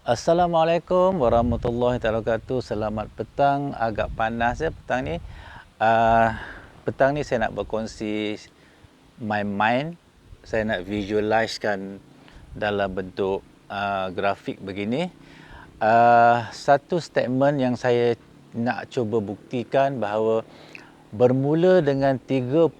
Assalamualaikum warahmatullahi wabarakatuh. Selamat petang. Agak panas ya petang ni. Uh, Petang ni saya nak berkongsi my mind. Saya nak visualisekan dalam bentuk grafik begini. Satu statement yang saya nak cuba buktikan bahawa bermula dengan 30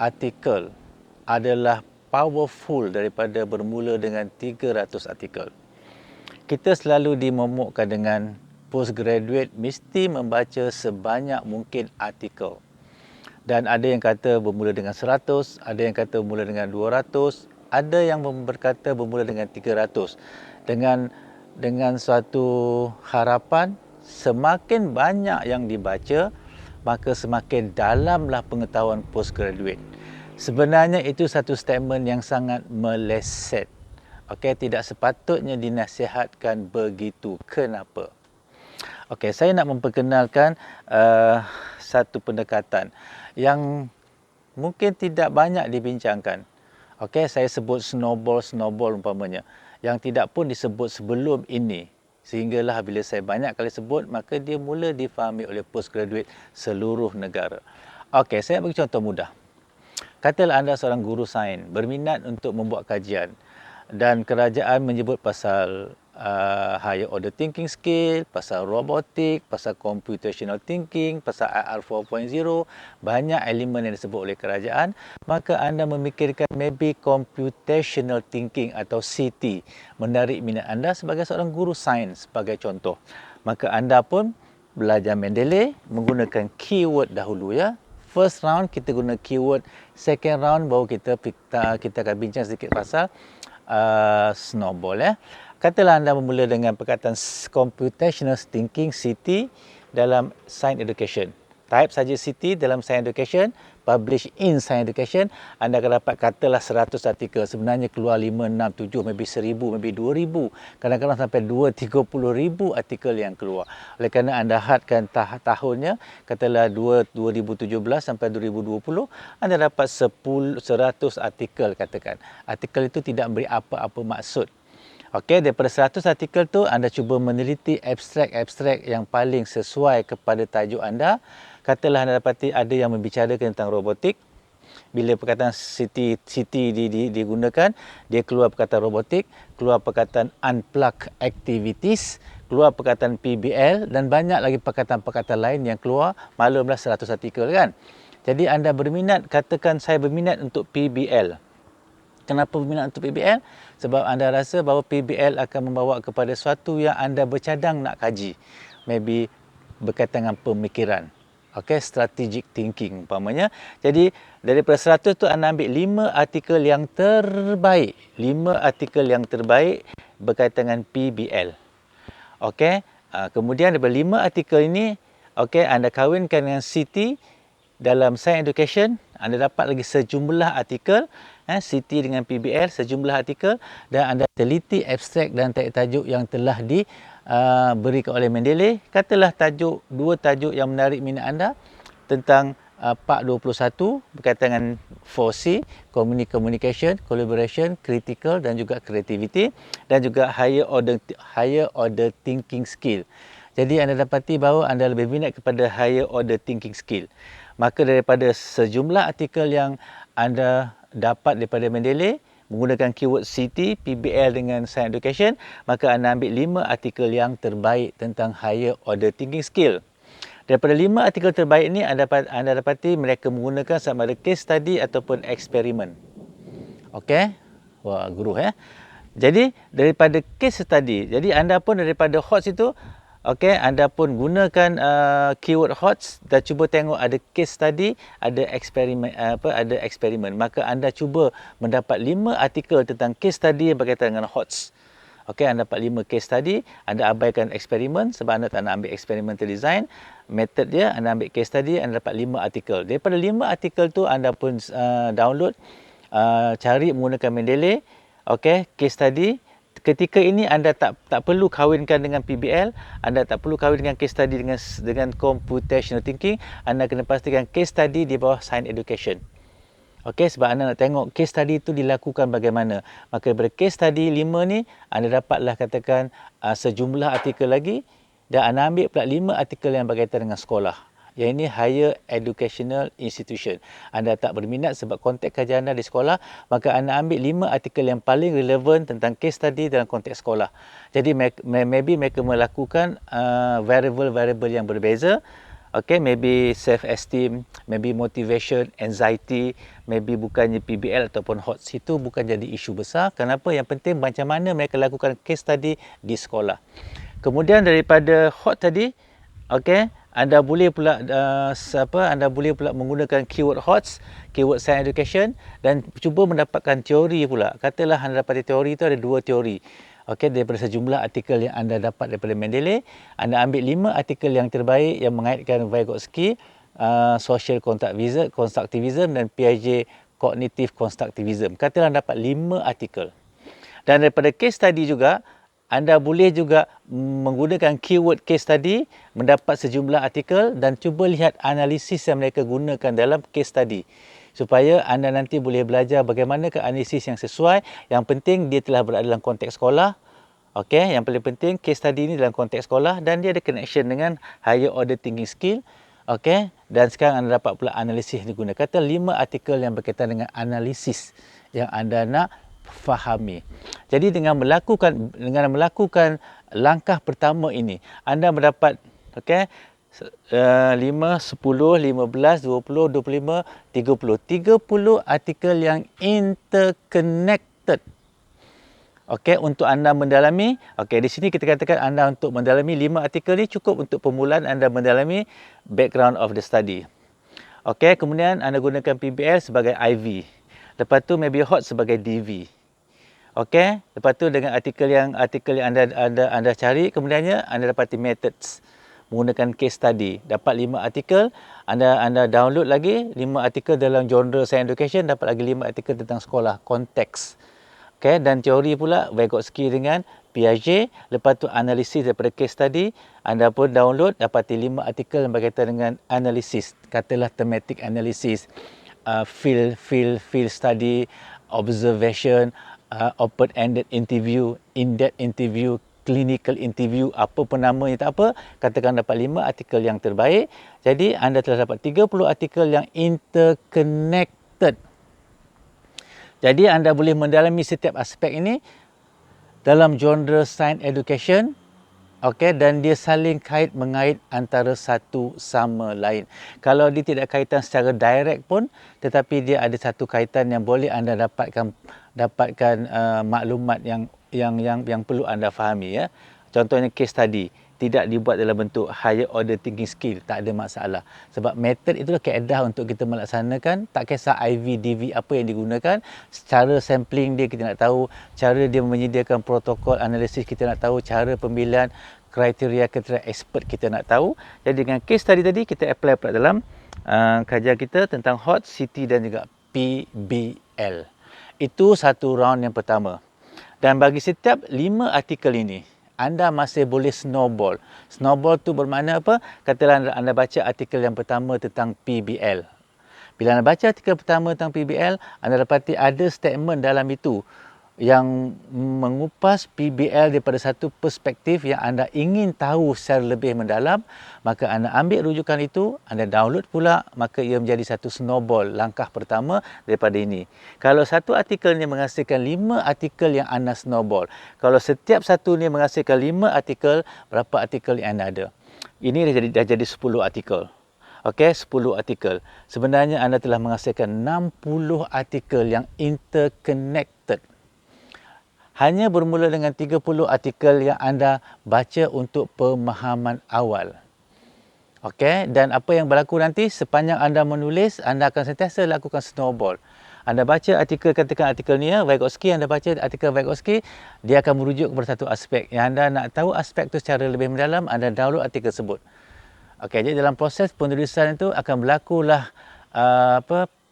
artikel adalah powerful daripada bermula dengan 300 artikel. Kita selalu dimomokkan dengan postgraduate mesti membaca sebanyak mungkin artikel. Dan ada yang kata bermula dengan 100, ada yang kata bermula dengan 200, ada yang berkata bermula dengan 300. Dengan suatu harapan semakin banyak yang dibaca, maka semakin dalamlah pengetahuan postgraduate. Sebenarnya itu satu statement yang sangat meleset. Okey, tidak sepatutnya dinasihatkan begitu. Kenapa? Okey, saya nak memperkenalkan satu pendekatan yang mungkin tidak banyak dibincangkan. Okey, saya sebut snowball umpamanya, yang tidak pun disebut sebelum ini. Sehinggalah bila saya banyak kali sebut, maka dia mula difahami oleh postgraduate seluruh negara. Okey, saya bagi contoh mudah. Katalah anda seorang guru sains berminat untuk membuat kajian dan kerajaan menyebut pasal higher order thinking skill, pasal robotik, pasal computational thinking, pasal IR 4.0, banyak elemen yang disebut oleh kerajaan, maka anda memikirkan maybe computational thinking atau CT menarik minat anda sebagai seorang guru sains sebagai contoh. Maka anda pun belajar Mendeley menggunakan keyword dahulu ya. First round kita guna keyword, second round baru kita akan bincang sedikit pasal snowball ya. Katalah anda bermula dengan perkataan computational thinking CT dalam science education. Type saja CT dalam science education, publish in science education, anda akan dapat katalah 100 artikel. Sebenarnya keluar 5, 6, 7, maybe 1000, maybe 2000, kadang-kadang sampai 2-30,000 artikel yang keluar. Oleh kerana anda hadkan tahunnya, katalah 2017 sampai 2020, anda dapat 100 artikel katakan. Artikel itu tidak memberi apa-apa maksud. Okey, daripada 100 artikel tu anda cuba meneliti abstrak-abstrak yang paling sesuai kepada tajuk anda. Katalah anda dapati ada yang membicarakan tentang robotik. Bila perkataan CT digunakan, dia keluar perkataan robotik, keluar perkataan unplug activities, keluar perkataan PBL dan banyak lagi perkataan-perkataan lain yang keluar. Maklumlah 100 artikel kan. Jadi anda berminat, katakan saya berminat untuk PBL. Kenapa berminat untuk PBL? Sebab anda rasa bahawa PBL akan membawa kepada sesuatu yang anda bercadang nak kaji. Maybe berkaitan dengan pemikiran. Okey, strategic thinking umpamanya. Jadi daripada 100 tu anda ambil 5 artikel yang terbaik. 5 artikel yang terbaik berkaitan dengan PBL. Okey, kemudian daripada 5 artikel ini, okey, anda kahwinkan dengan CT dalam science education, anda dapat lagi sejumlah artikel, CT dengan PBL, sejumlah artikel, dan anda teliti abstrak dan tajuk yang telah diberikan oleh Mendeley. Katalah dua tajuk yang menarik minat anda tentang Part 21 berkaitan dengan 4C, communication, collaboration, critical dan juga creativity, dan juga higher order thinking skill. Jadi anda dapati bahawa anda lebih minat kepada higher order thinking skill. Maka daripada sejumlah artikel yang anda dapat daripada Mendeley menggunakan keyword CT, PBL dengan science education, maka anda ambil 5 artikel yang terbaik tentang higher order thinking skill. Daripada 5 artikel terbaik ini anda dapati mereka menggunakan sama ada case study ataupun eksperimen. Okey? Wah, guru ya. Jadi daripada case study, jadi anda pun daripada HOTS itu, okey, anda pun gunakan keyword HOTS dan cuba tengok ada case study, ada eksperimen. Maka anda cuba mendapat 5 artikel tentang case study yang berkaitan dengan HOTS. Okey, anda dapat 5 case study, anda abaikan eksperimen sebab anda tak nak ambil experimental design. Method dia, anda ambil case study, anda dapat 5 artikel. Daripada 5 artikel tu anda pun download, cari menggunakan Mendeley, okey, case study. Ketika ini anda tak perlu kahwinkan dengan PBL, anda tak perlu kahwin dengan case study dengan computational thinking, anda kena pastikan case study di bawah science education. Okey, sebab anda nak tengok case study itu dilakukan bagaimana. Maka daripada case study 5 ni, anda dapatlah katakan sejumlah artikel lagi dan anda ambil pula 5 artikel yang berkaitan dengan sekolah. Yang ini higher educational institution. Anda tak berminat sebab konteks kajian anda di sekolah, maka anda ambil 5 artikel yang paling relevan tentang case study dalam konteks sekolah. Jadi maybe mereka melakukan variable-variable yang berbeza. Okay, maybe self-esteem, maybe motivation, anxiety, maybe bukannya PBL ataupun HOTS itu bukan jadi isu besar. Kenapa? Yang penting macam mana mereka lakukan case study di sekolah. Kemudian daripada HOT tadi, okay, anda boleh pula menggunakan keyword HOTS, keyword science education dan cuba mendapatkan teori pula. Katalah anda dapat teori itu ada 2 teori. Okey, daripada sejumlah artikel yang anda dapat daripada Mendeley, anda ambil 5 artikel yang terbaik yang mengaitkan Vygotsky, social constructivism dan Piaget cognitive constructivism. Katalah anda dapat 5 artikel. Dan daripada case study juga, anda boleh juga menggunakan keyword case study, mendapat sejumlah artikel dan cuba lihat analisis yang mereka gunakan dalam case study. Supaya anda nanti boleh belajar bagaimana ke analisis yang sesuai. Yang penting dia telah berada dalam konteks sekolah. Okey, yang paling penting case study ini dalam konteks sekolah dan dia ada connection dengan higher order thinking skill. Okey, dan sekarang anda dapat pula analisis digunakan. Kata 5 artikel yang berkaitan dengan analisis yang anda nak fahami. Jadi dengan melakukan langkah pertama ini, anda mendapat 5, 10, 15, 20, 25, 30 artikel yang interconnected. Okey, untuk anda mendalami. Okey, di sini kita katakan anda untuk mendalami 5 artikel ni cukup untuk permulaan anda mendalami background of the study. Okey, kemudian anda gunakan PBL sebagai IV. Lepas tu maybe HOT sebagai DV. Okey, lepas tu dengan artikel yang anda cari, kemudiannya anda dapati methods menggunakan case study. Dapat 5 artikel, anda download lagi 5 artikel dalam genre science education, dapat lagi 5 artikel tentang sekolah, konteks. Okay, dan teori pula Vygotsky dengan Piaget. Lepas tu analisis daripada case study, anda pun download, dapati 5 artikel yang berkaitan dengan analisis. Katalah thematic analysis, field study, observation, open-ended interview, in-depth interview, clinical interview, apa pun namanya tak apa, katakan dapat 5 artikel yang terbaik. Jadi anda telah dapat 30 artikel yang interconnected. Jadi anda boleh mendalami setiap aspek ini dalam genre science education. Okey, dan dia saling mengait antara satu sama lain. Kalau dia tidak kaitan secara direct pun, tetapi dia ada satu kaitan yang boleh anda dapatkan maklumat yang perlu anda fahami, ya. Contohnya case study tidak dibuat dalam bentuk higher order thinking skill, tak ada masalah. Sebab method itulah kaedah untuk kita melaksanakan, tak kisah IV, DV apa yang digunakan, cara sampling dia kita nak tahu, cara dia menyediakan protokol analisis kita nak tahu, cara pemilihan kriteria expert kita nak tahu. Jadi dengan case study tadi kita apply pula dalam kajian kita tentang HOT, CT dan juga PBL. Itu satu round yang pertama. Dan bagi setiap 5 artikel ini, anda masih boleh snowball. Snowball tu bermakna apa? Katalah anda baca artikel yang pertama tentang PBL. Bila anda baca artikel pertama tentang PBL, anda dapati ada statement dalam itu yang mengupas PBL daripada satu perspektif yang anda ingin tahu secara lebih mendalam, maka anda ambil rujukan itu, anda download pula, maka ia menjadi satu snowball, langkah pertama daripada ini. Kalau satu artikel ni menghasilkan 5 artikel yang anda snowball, kalau setiap satu ni menghasilkan 5 artikel, berapa artikel yang anda ada? Ini dah jadi 10 artikel. Okey, 10 artikel. Sebenarnya anda telah menghasilkan 60 artikel yang interconnected. Hanya bermula dengan 30 artikel yang anda baca untuk pemahaman awal. Okey, dan apa yang berlaku nanti sepanjang anda menulis, anda akan sentiasa lakukan snowball. Anda baca artikel, katakan artikel ni, Vygotsky, anda baca artikel Vygotsky, dia akan merujuk kepada satu aspek. Yang anda nak tahu aspek itu secara lebih mendalam, anda download artikel tersebut. Okey, jadi dalam proses penulisan itu akan berlakulah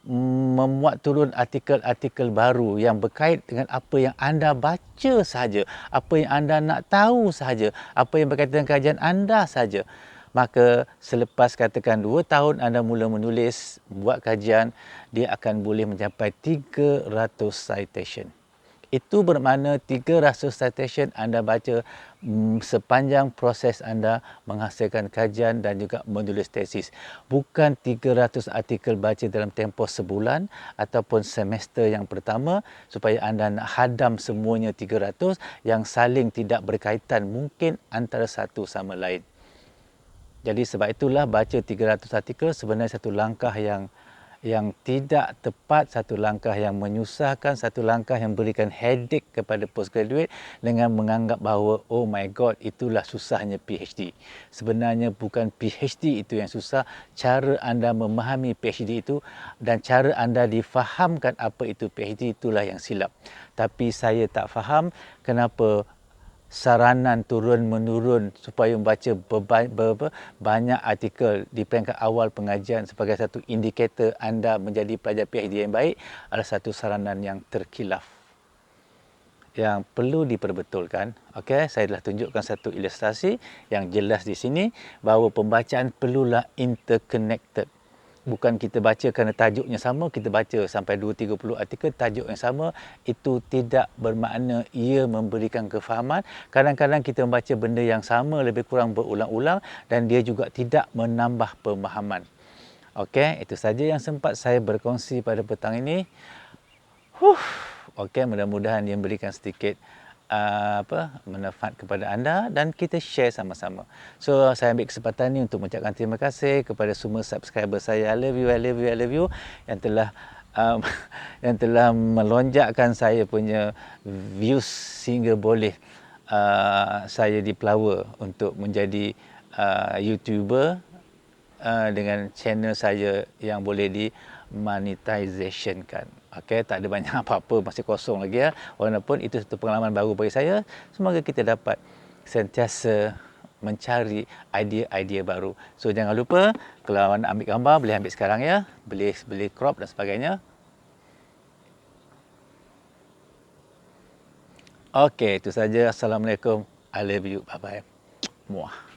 memuat turun artikel-artikel baru yang berkait dengan apa yang anda baca sahaja, apa yang anda nak tahu sahaja, apa yang berkaitan dengan kajian anda sahaja. maka selepas katakan 2 tahun anda mula menulis, buat kajian, dia akan boleh mencapai 300 citation. Itu bermakna 300 citation anda baca sepanjang proses anda menghasilkan kajian dan juga menulis tesis. Bukan 300 artikel baca dalam tempoh sebulan ataupun semester yang pertama supaya anda nak hadam semuanya 300 yang saling tidak berkaitan mungkin antara satu sama lain. Jadi sebab itulah baca 300 artikel sebenarnya satu langkah yang tidak tepat, satu langkah yang menyusahkan, satu langkah yang berikan headache kepada postgraduate dengan menganggap bahawa oh my god, itulah susahnya PhD. Sebenarnya bukan PhD itu yang susah, cara anda memahami PhD itu dan cara anda difahamkan apa itu PhD itulah yang silap. Tapi saya tak faham kenapa saranan turun-menurun supaya membaca banyak artikel di peringkat awal pengajian sebagai satu indikator anda menjadi pelajar PhD yang baik adalah satu saranan yang terkhilaf. Yang perlu diperbetulkan, okey, saya telah tunjukkan satu ilustrasi yang jelas di sini bahawa pembacaan perlulah interconnected. Bukan kita baca kerana tajuknya sama, kita baca sampai 2-30 artikel tajuk yang sama, itu tidak bermakna ia memberikan kefahaman. Kadang-kadang kita membaca benda yang sama lebih kurang berulang-ulang dan dia juga tidak menambah pemahaman. Okey, itu saja yang sempat saya berkongsi pada petang ini. Okey, mudah-mudahan dia memberikan sedikit manfaat kepada anda dan kita share sama-sama. So, saya ambil kesempatan ini untuk mengucapkan terima kasih kepada semua subscriber saya. I love you, I love you, I love you yang telah yang telah melonjakkan saya punya views sehingga boleh saya dipelawa untuk menjadi YouTuber dengan channel saya yang boleh di monetizationkan. Okey, tak ada banyak apa-apa, masih kosong lagi ya. Walaupun itu satu pengalaman baru bagi saya, semoga kita dapat sentiasa mencari idea-idea baru. So jangan lupa kalau anda ambil gambar boleh ambil sekarang ya, boleh crop dan sebagainya. Okey, itu saja. Assalamualaikum. I love you. Bye bye. Muah.